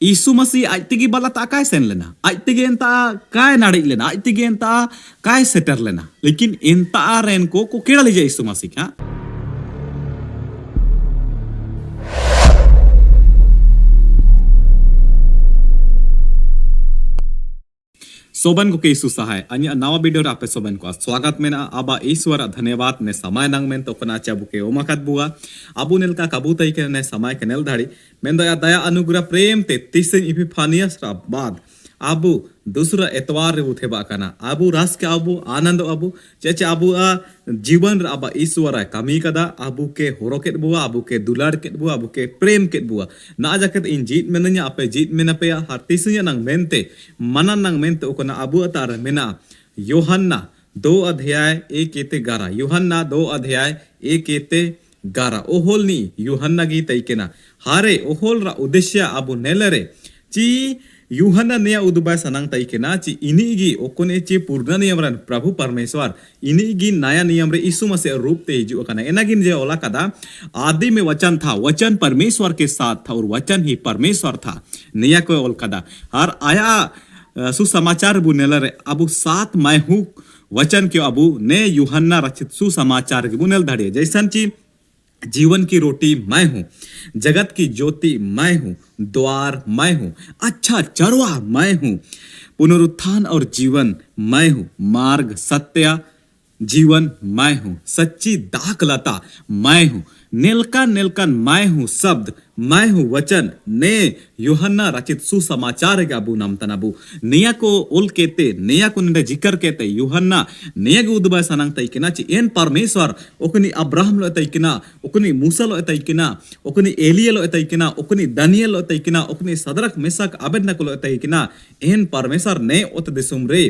यीशु मसीह आज तेगी बाला ता काय सेन लेना आज तेगे एंता काय नाड़ी लेना आज तेगे एंता काय सेटर लेना लेकिन एंता रेन को केड़ा ले जाए यीशु मसीह हाँ सोबन को केसु सहाय अन्य नवा वीडियो आपे सोबन को स्वागत में ना आबा ईश्वर धन्यवाद ने समय नंग में तो कना चाबु के ओमाकत बुआ अबु नेल का कबूतई के ने समय के नेल धाड़ी में दया अनुग्रह प्रेम ते तीसरे इपिफानियस रा बाद अबु दूसरा एतवार रे उठे बाकना अबु रास के अबु आनंद अबु चेचे अबु जीवन अबा ईश्वर कमी कदा अबु के होरोकेट बुआ अबु के दुलार के बुआ अबु के प्रेम के बुआ ना जाके इन जीत में नया आपे जीत में पे हर तीसरे नंग मेनते मनन नंग मेनते ओकना अबु अतार मेना यूहन्ना 2 अध्याय 1:11 यूहन्ना 2 अध्याय 1:11 ओहोल नी यूहन्ना गी तैकेना हारे ओहोल रा उद्देश्य अबु नेलरे ची यूहन्ना ने उदुबाय सनांग तैकेना ची इनिगी ओकोने ची पूर्ण नियम रन प्रभु परमेश्वर इनिगी नया नियम रे यीशु मसीह रूप ते हिजु कना एनागिन जे ओला कदा आदि में वचन था वचन परमेश्वर के साथ था और वचन ही परमेश्वर था नया को ओल कदा हर आया सुसमाचार बुनेला रे अबु 7 मैं हूँ वचन के अबु ने यूहन्ना रचित सुसमाचार के बुनेल धड़े जैसन ची जीवन की रोटी मैं हूँ जगत की ज्योति मैं हूँ द्वार मैं हूँ अच्छा चरवा मैं हूँ पुनरुत्थान और जीवन मैं हूँ मार्ग सत्य जीवन मैं हूँ सच्ची दाखलता मैं हूँ नेलकन नेलकन मैं हूँ शब्द मैं हूँ वचन ने यूहन्ना रचित सुसमाचार के अबू नाम तनाबू नया को उल कहते नया को निंदे जिक्र कहते यूहन्ना नया को उदबाय सनांग तैकिना ची एन परमेश्वर ओकनी अब्राहम लो तैकिना ओकनी मूसा लो तैकिना ओकनी एलिया लो तैकिना ओकनी दानियल लो तैकिना ओकनी सदरक मेसक अबेदनगो लो तैकिना एन परमेश्वर ने ओत दिसुम रे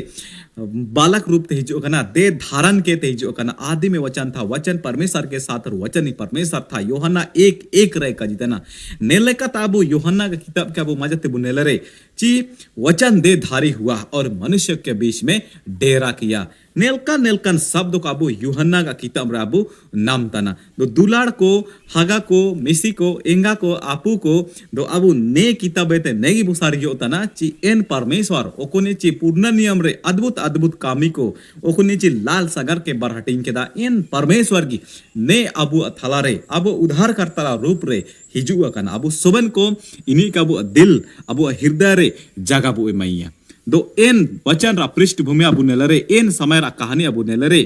बालक रूप ते हिजो कना दे धारण के ते हिजो कना आदि में वचन था वचन परमेश्वर के साथ और वचन ही परमेश्वर था यूहन्ना 1:1 रे का जितना नेले का ताबू यूहन्ना का किताब क्या वो मजते बुनेले रे ची वचन दे धारी हुआ और मनुष्य के बीच में डेरा किया नेलकन नेलकन शब्द को अबू यूहन्ना का किताब राबू नाम तना दो दुलाड़ को हागा को मिसी को एंगा को आपू को दो अबू ने किताब ते नेगी बुसारी जो तना ची एन परमेश्वर ओकोने ची पूर्ण नियम रे अद्भुत अद्भुत कामी को ओकोने ची लाल सागर के बरहटिंग के दा एन परमेश्वर की ने अबू अथला रे अबू उद्धार करता रूप रे हिजुआ कना अबू सोबन को इन्हीं का अबू दिल अबू हृदय रे जगह बु मैया दो एन वचन रा पृष्ठभूमि अबू नेलरे एन समय रा कहानी अबू नेलरे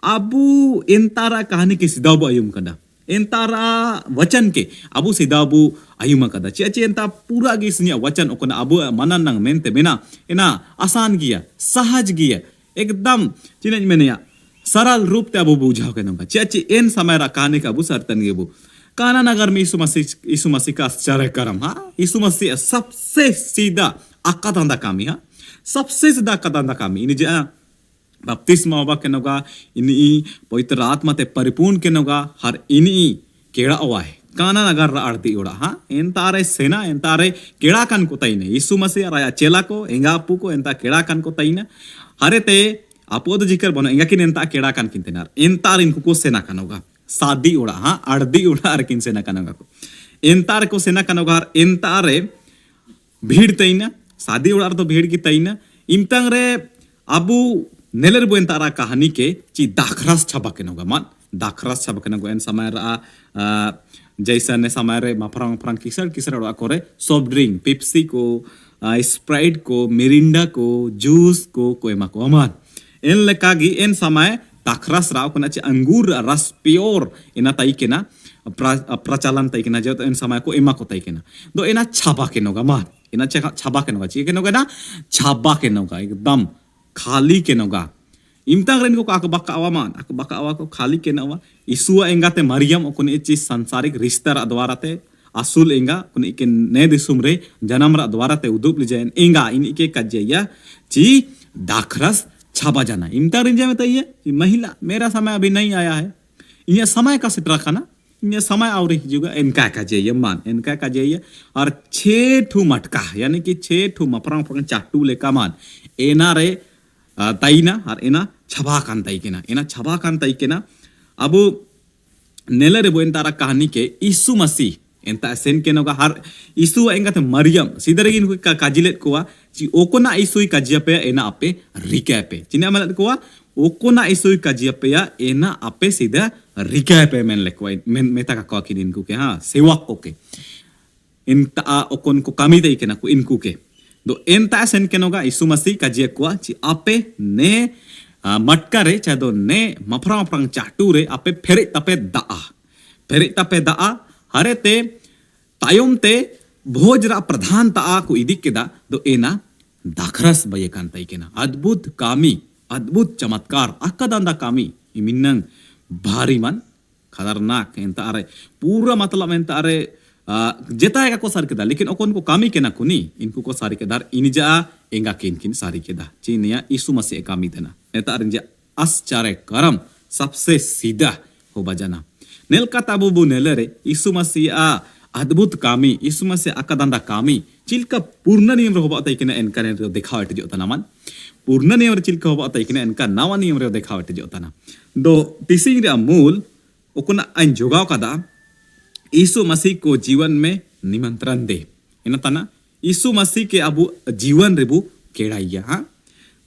अबू एन तारा कहानी के सीधा अबू अयुम कदा एन तारा वचन के अबू सीधा अबू अयुम कदा चे एन ता पूरा गी सनिया वचन ओकना अबू मनन नंग मेनते मेना एना आसान गिया सहज गिया एकदम चिनज मेनिया सरल रूप ते अबू बुझाव के नंगा चे एन समय रा कहानी का अबू सरतन गे अबू काना नगर में यीशु मसीह का आश्चर्य कर्म हाँ यीशु मसीह सबसे सीधा अकदंदा कामी हाँ सबसे सीधा अकदंदा कामी इन्हीं जा बपतिस्मा होगा के नोगा इन्हीं पवित्र आत्मा ते परिपूर्ण के नोगा हर इन्हीं केड़ा हुआ है काना नगर आरती उड़ा हाँ इन तारे सेना इन तारे केड़ा कन को तईने यीशु मसीह राया चेला को एंगा आपू को इन ता केड़ा कन को तईने हरे ते आपो तो जिक्र बनो एंगा किन इन ता केड़ा कन किंते नार इन तार इनको को सेना कनोगा सादी उड़ा हाँ अर्दी उड़ा अर किन सेना कनोगा को इन तार को सेना कनोगा इन तारे भीड़ तईना सादी उड़ा तो भीड़ की तईना इमतंग रे अबू नेलर बो इन तारा कहानी के ची दाखरस छबा के नोगा मान दाखरस छबा के नोगा इन समय रा जैसा ने समय रे माफरंग फरंग किसर उड़ा करे सॉफ्ट ड्रिंक पेप्सी को स्प्राइट को मिरिंडा को जूस को कोयमा को अमान इन लेकागी इन समय दाखरस राव कना चे अंगूर रस प्योर इना तई के ना प्रचलन तई के ना जो इन समय को इमा को तई के ना दो इना छाबा के नोगा मान इना छाबा के नोगा ची के नोगा ना छाबा के नोगा एकदम खाली के नोगा इमतांग रेन को आक बक्का आवा मान आक बक्का आवा को खाली के नोगा इसुआ एंगा ते मरियम ओकुने ची सांसारिक रिश्ता द्वारा ते असूल एंगा कुने के ने दिसुम रे जन्म रा द्वारा ते उदुप लिजायन एंगा इन के कज्जया ची दाखरस छाबा जाना इमता रिंजा में तैये महिला मेरा समय अभी नहीं आया है ये समय का सिट रखा ना ये समय और हिजुगा इनका का जाइए मान इनका का जाइए और 6 ठू मटका यानी कि 6 ठू मफरंग फरंग चाटू लेका मान एना रे तईना और एना छबा कान तई केना एना छबा कान तई केना अब नेले रे बोइन तारा कहानी के यीशु मसीह Enta sen ke noga har isu engat Mariam sidare gin ka kajilet kuwa ci okona isu kajia pe ena ape rikape cina malat kuwa okona isu kajia pe ya ena ape sida rikape men lekwa men meta ka kwa kinin ku ke ha sewak oke enta okon ko kami dei kena ku inku ke do enta sen ke noga isu masi kajia kuwa ci ape ne मटकारे चाहे दो ने मफरा मफरंग चाटूरे आपे फेरे तपे दा हरे ते तायुम ते भोजरा प्रधान ता को इदिक के दा दो एना दाखरस बये कांताई के ना अद्भुत कामी अद्भुत चमत्कार अक्कदांदा कामी इमिन्नंग भारी मन खतरनाक एंता अरे पूरा मतलब एंता अरे जेता है को सारी के दा लेकिन ओकोन को कामी के ना कुनी इनको को सारी के दार इनिजा एंगा किन सारी के दा चीनिया यीशु मसीह कामी देना नेता अरिंजा आश्चर्य करम सबसे सीधा हो बजाना नेल का ताबू नेलरे यीशु मसीह अद्भुत कामी यीशु मसीह अकदंदा कामी चिलका पूर्ण नियम रो बात इकने एनका ने दिखावट जो तनामन पूर्ण नियम रे चिलका बात इकने एनका नवा नियम रे दिखावट जो तना दो तिसिंग रे मूल ओकुना अन जोगाव कदा यीशु मसीह को जीवन में निमंत्रण दे इन तना यीशु मसीह के अबु जीवन रेबु केड़ाइया हां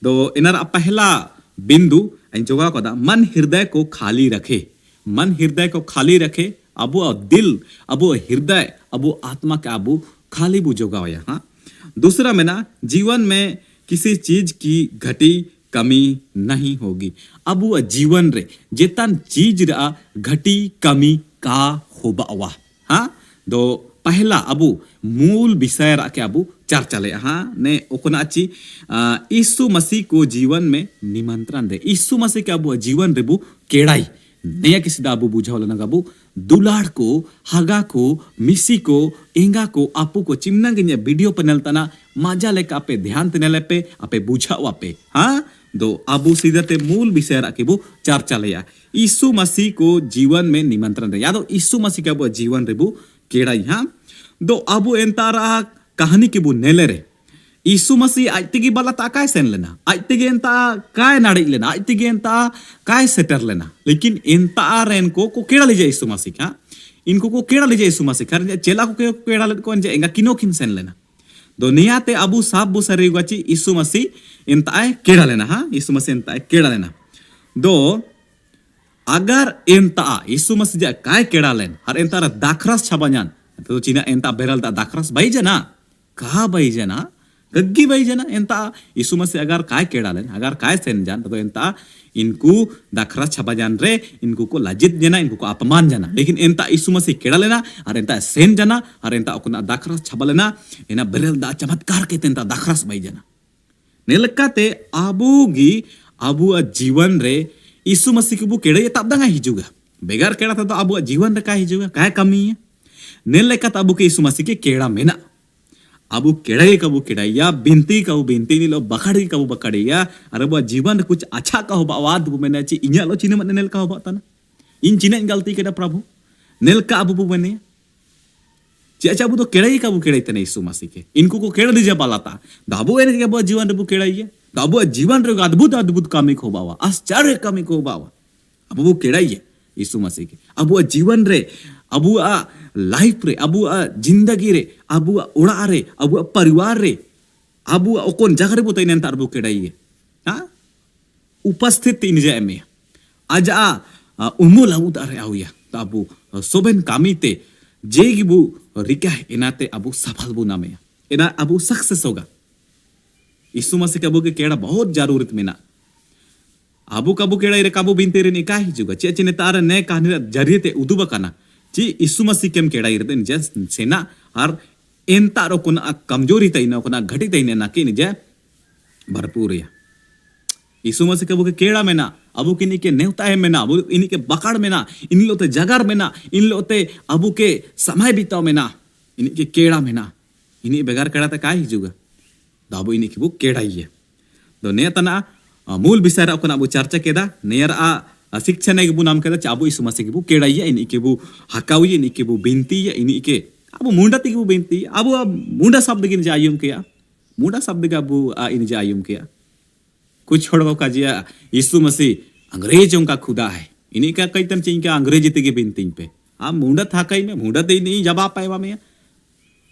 दो इनर पहला बिंदु जोगा कदा मन हृदय को खाली रखे अबु दिल अबु हृदय अबु आत्मा का अबु खाली बु जोगाया हाँ दूसरा में ना जीवन में किसी चीज की घटी कमी नहीं होगी अबु जीवन रे जेतन चीज रा घटी कमी का होबावा हाँ दो पहला अबु मूल विषय के अबु चर्चा ले हाँ ने ओकोनाची यीशु मसीह को जीवन में निमंत्रण दे यीशु मसीह के अबु जीवन रेबु केड़ाई नया किसी दा अबु बुझावला ना अबु दुलाड़ को हागा को मिसी को एंगा को आपू को चिमना गिन्या वीडियो पैनल तना मजा लेका पे ध्यान तनेले पे आपे बुझावा पे हाँ दो अबु सीधे मूल विषय रखे बु चर्चा ले यीशु मसीह को जीवन में निमंत्रण दे यादो यीशु मसीह के अबु जीवन रेबु केड़ाई हाँ दो अबु एंतारा कहानी के बु नेले रे यीशु मसीह आइतिगी बाला ता काय सेन लेना आइतिगी एंता काय नाड़ी लेना आइतिगी एंता काय सेटर लेना लेकिन एंता रेन को केड़ा लीजे यीशु मसीह हाँ इनको को केड़ा लीजे यीशु मसीह खर चेला को केड़ा ले को एंगा किनो किन सेन लेना दो नियाते अबु साब बु सरे गची यीशु मसीह एंता केड़ा लेना हाँ यीशु मसीह एंता केड़ा लेना दो अगर एंता यीशु मसीह जा काय केड़ा लेन हर एंता दाखरस छबाняन तो चीना एंता बेरल दा दाखरस भाई जना कहा भाई जना गग्गी भाई जना एंता यीशु मसीह अगर काय केड़ा लेन अगर काय सेन जान तो एंता इनको दाखरस छबा जान रे इनको को लज्जित जना इनको को अपमान जना लेकिन एंता यीशु मसीह केड़ा लेना और एंता सेन जना और एंता ओकना दाखरस छबा लेना एना बेरल दा चमत्कार के एंता दाखरस भाई जना नेलकाते आबुगी आबु जीवन रे यीशु मसीह के बु केड़ा ये तब दंगा हिजुगा बेगार केड़ा तो आबु जीवन रे का हिजुगा काय कमी है नेलकात आबु के यीशु मसीह के केड़ा मेना अबु केड़ाई कबु केड़ाइया बिनती कबु बिनती नीलो बकड़ी कबु बकड़िया अरे बा जीवन कुछ अच्छा का हो बावाद बु मैंने ची इन्या लो चीने मत नेल का हो बाता ना इन चीने गलती केड़ा प्रभु नेल का अबु बु मैंने ची अच्छा अबु तो केड़ाई कबु केड़ाई तने यीशु मसीह के इनको को केड़ा दीजिए बालाता दाबु एने के बा जीवन रे बु केड़ाइया दाबु जीवन रे अद्भुत अद्भुत कामी को बावा आश्चर्य कामी को बावा अबु बु केड़ाइया यीशु मसीह के अबु जीवन रे अबु लाइफ रे अबु जिंदगी रे अबु उड़ा रे अबु परिवार रे अबु ओकोन जगह रे बुतई नेंता अबु केड़ाइए हाँ उपस्थित इन जाए में आजा उमो लाउद अरे आउया तो अबु सोबेन कामीते जेगी बु रिका एनाते अबु सफल बु नामे एना अबु सक्सेस होगा यीशु मसीह के अबु के केड़ा बहुत जरूरत में ना अबु कबु केड़ा रे कबु बिनते रे ने काहि जुगा चे चे ने तार ने कहानी जरिए ते उदुबा काना ची यीशु मसीह केम केड़ा इरते निजे सेना और एंता रो कोना कमजोरी तइना कोना घटी तइने ना के निजे भरपूर या यीशु मसीह के केड़ा में ना अबु किनी के नेवता है में ना अबु इनी के बकड़ में ना इन लोते जगर में ना इन लोते अबु के समय बिताव में ना इनी के केड़ा में ना इनी बेगार केड़ा ते काय हिजुगा दाबु इनी के बु केड़ा ही है दो ने तना मूल विषय रा कोना अबु चर्चा केदा नेयर शिक्षा ने बु नाम केदा चाबु यीशु मसीह के बु केड़ाइया इनी के बु हकावी इनी के बु बिनती इनी के अबु मुंडा ति बु बिनती अबु मुंडा शब्द के जायुम किया मुंडा शब्द का अबु इन जायुम किया कुछ छोड़ो का यीशु मसीह अंग्रेजों का खुदा है इन्हीं का कई तन चिंका अंग्रेजी ते बिनती पे आम मुंडत हाकाई में मुंडत ही नहीं जवाब पाएवा में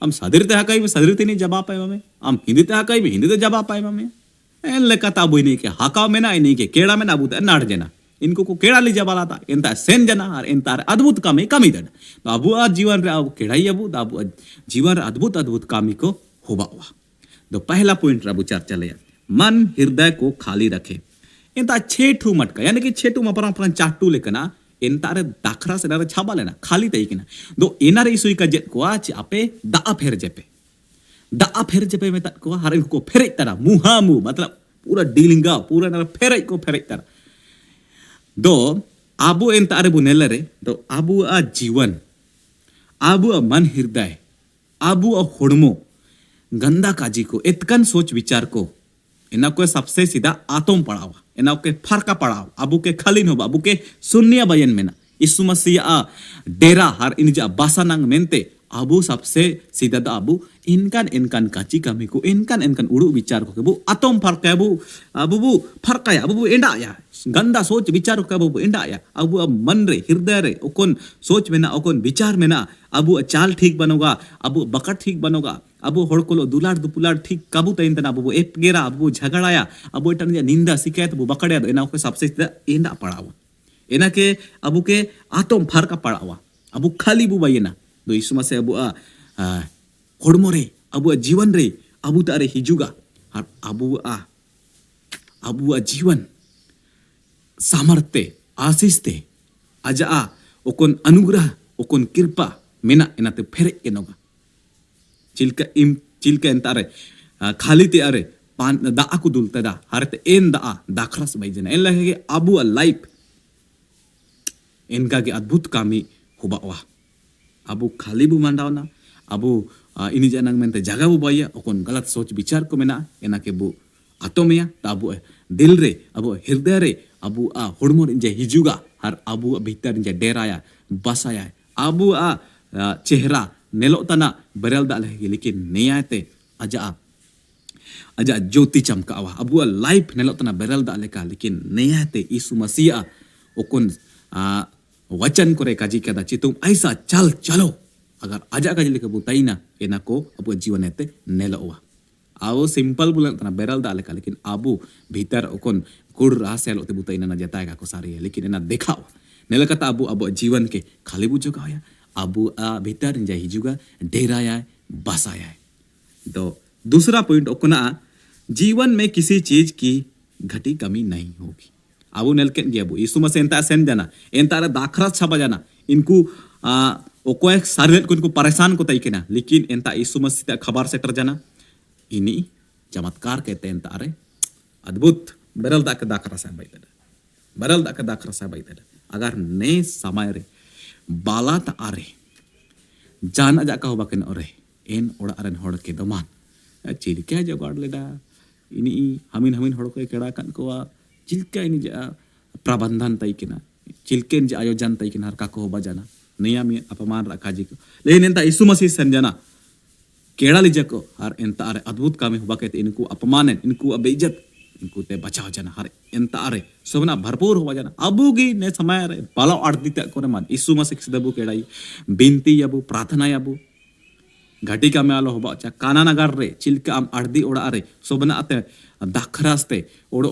आम सदरते हाकाई में सदरते नहीं जवाब पाएवा में आम हिंदीते हाकाई में हिंदीते जवाब पाएवा में एन लेका ताबु नहीं के हाका में ना नहीं के केड़ा में ना बुता नाड़ जना इनको को केड़ा ली जबाला था एंता सेन जना और एंता अद्भुत कामी कामी दन तो अबु आ जीवन रे अब केड़ाई अबु अबु जीवन रे अद्भुत अद्भुत कामी को होबावा तो पहला पॉइंट रबु चर्चा ले मन हृदय को खाली रखे एंता छेठू मटका यानी कि छेठू मपरा अपना चाटू लेकना एंतारे दाखरा से डारे छाबा लेना खाली तई किना दो एनारे इसुई का जेट को आज आपे दा फेर जेपे में तक को हर इनको फेरे तरा मुहा मु मतलब पूरा डीलिंगा पूरा ना फेरे को फेरे तरा दो आबू एंतारे बुनेले रे दो आबू आ जीवन आबू आ मन हृदय आबू आ होड़मो गंदा काजी को इतकन सोच विचार को इना को सबसे सीधा आतोम पड़ावा इना के फरका पड़ाव अबू के खाली नो अबू के सुन्निया बयन में ना यीशु मसीह आ डेरा हर इन जा बासानंग मेंते अबू सबसे सीधा दा अबू इनकन काची कमी को इनकन उड़ू विचार को अबू आतोम फरका अबू फरका अबू एंडा या गंदा सोच विचार को अबू एंडा या अबू मन रे हृदय रे ओकोन सोच में ना ओकोन विचार में ना अबू चाल ठीक बनोगा अबू बकट ठीक बनोगा अबू होड़कोलो दुलाड़ दुपुलाड़ ठीक काबू तइन तना अबू एप गेरा अबू झगड़ाया अबू इटन निंदा शिकायत अबू बकड़या एना को सबसे एंडा पड़ावा एना के अबू के आतोम फरका पड़ावा अबू खाली बु बायना दो यीशु मसीह अबू होड़मो रे अबू जीवन रे अबू तारे हिजुगा और अबू जीवन सामर्थ्य आशीष ते अजा ओकोन अनुग्रह ओकोन कृपा मेना एनाते फेरे एनोगा चिल्का एंतारे खाली ते अरे पान दा को दुलते दा हरते एन दा दाखरस बाइजना एन लगे अबू लाइफ इनका के अद्भुत कामी हुबावा अबू खाली बु मंडावना अबू इनी जनंग मेंते जगह बु बाया ओकोन गलत सोच विचार को मेना एना के बु आतोमिया ताबु दिल रे अबू हृदय रे अबू होड़मो जे हिजुगा हर अबू भीतर जे डेराया बसाया अबू चेहरा नेलो तना बरल दा लगे लेकिन नेयाते अजा ज्योति चमकावा अबू लाइफ नेलो तना बरल दा लेका लेकिन नेयाते यीशु मसीह ओकोन वचन करे काजी कदा चितुम ऐसा चल चलो अगर अजा काजी लेके बुताइना एना को अबू जीवन एते नेलोवा आओ सिंपल बुलन तना बरल दा लेका लेकिन अबू भीतर ओकोन कुड़ रासे लोते बुताइना ना जताय का को सारी है लेकिन एना देखावा नेलकता अबू जीवन के खाली बुझोगा अबू भीतर जा हिजुगा डेराया बसाया तो दूसरा पॉइंट ओकना जीवन में किसी चीज की घटी कमी नहीं होगी अबू नेलकेन गया अबू यीशु मसीह एंता सेन जाना एंता दाखरा छाबा जाना इनको ओको एक सारे को इनको परेशान को तईकेना लेकिन एंता यीशु मसीह खबर सेटर जाना इनी चमत्कार कहते हैं एंता रे अद्भुत बरल दा के दाखरा सा बाइदा बरल दा के दाखरा सा बाइदा अगर ने समय रे बाला ता आरे जाना जाका हो बाकेन ओरे एन ओड़ा अरन होड़ के दमान चिलका जगाड़ लेदा इनी हमिन होड़ को केड़ा कन को चिलका इनी जा प्रबंधन तई केना चिलकेन जे आयोजन तई केना हर का को बजाना नियम अपमान रखा जी को लेकिन एंता यीशु मसीह संजना केड़ा लीजा को हर एंता अरे अद्भुत कामे हो बाके इनको अपमान इनको बेइज्जत इनको ते बचाव जना हर एंता अरे सबना भरपूर हो जाना अबू गी ने समय रे बालो आड़ती तक कोने मान यीशु मसीह सिदबू केड़ाई बिनती अबू प्रार्थना अबू घटी का में आलो होबा चा काना नगर रे चिलका आम आड़दी ओड़ा रे सबना अते दाखरास्ते ओड़ो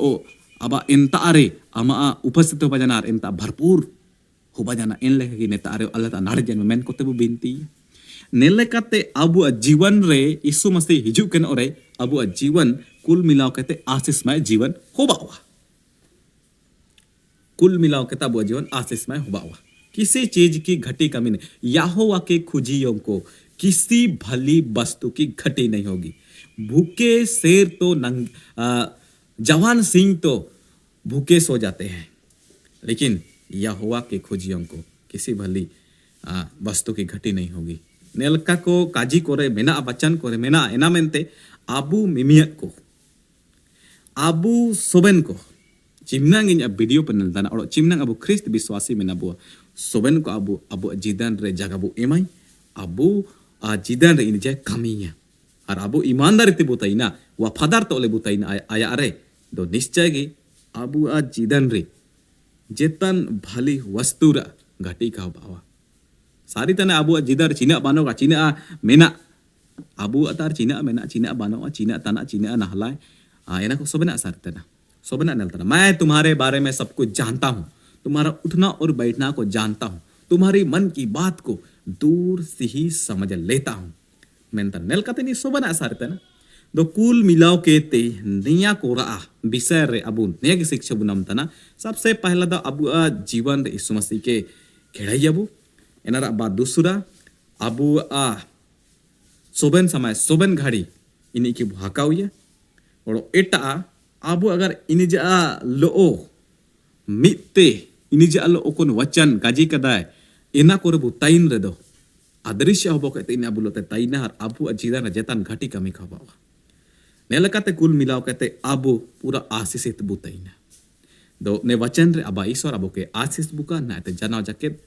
अबा एंता अरे अमा उपस्थित हो जाना एंता भरपूर हो जाना इन लेके नेता अरे अल्लाह ता नाड़ जन मेन कोते बू बिनती नेलेकाते अबू जीवन रे यीशु मसीह हिजू केन ओरे अबू जीवन कुल मिलाव कहते आशीषमय जीवन होबावा कुल मिलाव कहता अबू जीवन आशीषमय होबावा किसी चीज की घटी कमी नहीं यहोवा के खुजियों को किसी भली वस्तु की घटी नहीं होगी भूखे शेर तो जवान सिंह तो भूखे सो जाते हैं लेकिन यहोवा के खुजियों को किसी भली वस्तु की घटी नहीं होगी नेलका को काजी कोरे मेना बचन कोरे मेना एना मेनते अबू मिमियक को अबू सोबेन को चिमनांग इन वीडियो पर नलदाना और चिमनांग अबू ख्रिस्त विश्वासी में नबू सोबेन को अबू जिदान रे जगबू एमाई अबू जिदान रे इन जे कमिया और अबू ईमानदारी ते बुताइना वफादार तोले बुताइना आया अरे दो निश्चय गी अबू जिदान रे जेतन भली वस्तुरा घटी का बावा सारी तना अबू जिधर चीना बानो का चीना मेना अबू अतार चीना मेना चीना बानो चीना तना चीना नहलाय एना को सबना सारी तना सबना नल तना मैं तुम्हारे बारे में सब कुछ जानता हूँ, तुम्हारा उठना और बैठना को जानता हूँ, तुम्हारी मन की बात को दूर से ही समझ लेता हूँ। मेंता नेल कते नि सबना सारी तना दो कुल मिलाव के ते निया को रा विषय रे अबू ने की शिक्षा बुनम तना सबसे पहला द अबू जीवन रे यीशु मसीह के खेड़ाई अबू एनारा बा दूसरा अबू सोबन समय सोबन घड़ी इन्हीं की भाकाऊ ये और एटा अबू अगर इन्हीं जा लो मित्ते इन्हीं जा लो कोन वचन गाजी कदाय इना कोरे बुताइन रे दो अदृश्य होबो कहते इना बुलोते ताइना हर अबू अजीदा न जेतन घाटी कमी खबावा नेलकाते कुल मिलाव कहते अबू पूरा आशीषित बुताइना दो ने वचन रे अबा ईश्वर अबू के आशीष बुका ना ते जनाव जाकेत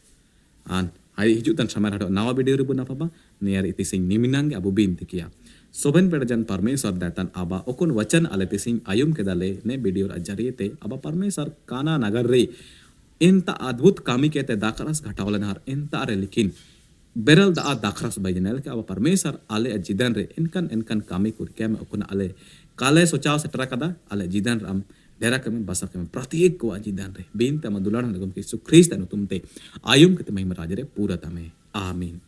आन hari hijutan sama rado nawa video ribu na papa niar itising niminang abu binti kia soben perjan parmesor datan aba okon wacan ale tising ayum kedale ne video ajari te aba parmesor kana nagar re inta adbut kami kete dakaras घटावलन हर इंता अरे लेकिन barrel दा दाखरस बाइजनल के अब परमेश्वर आले जिदन रे इनकन इनकन कामी कुर के में ओकन आले काले सोचाव से ट्रा कदा आले जिदन राम डेरा कमी बसा कमी प्रत्येक को जिदन रे बिन तम दुलान लगम के सुख्रीस्त अनु तुमते आयुम के महिमा राज रे पूरा तमे आमीन।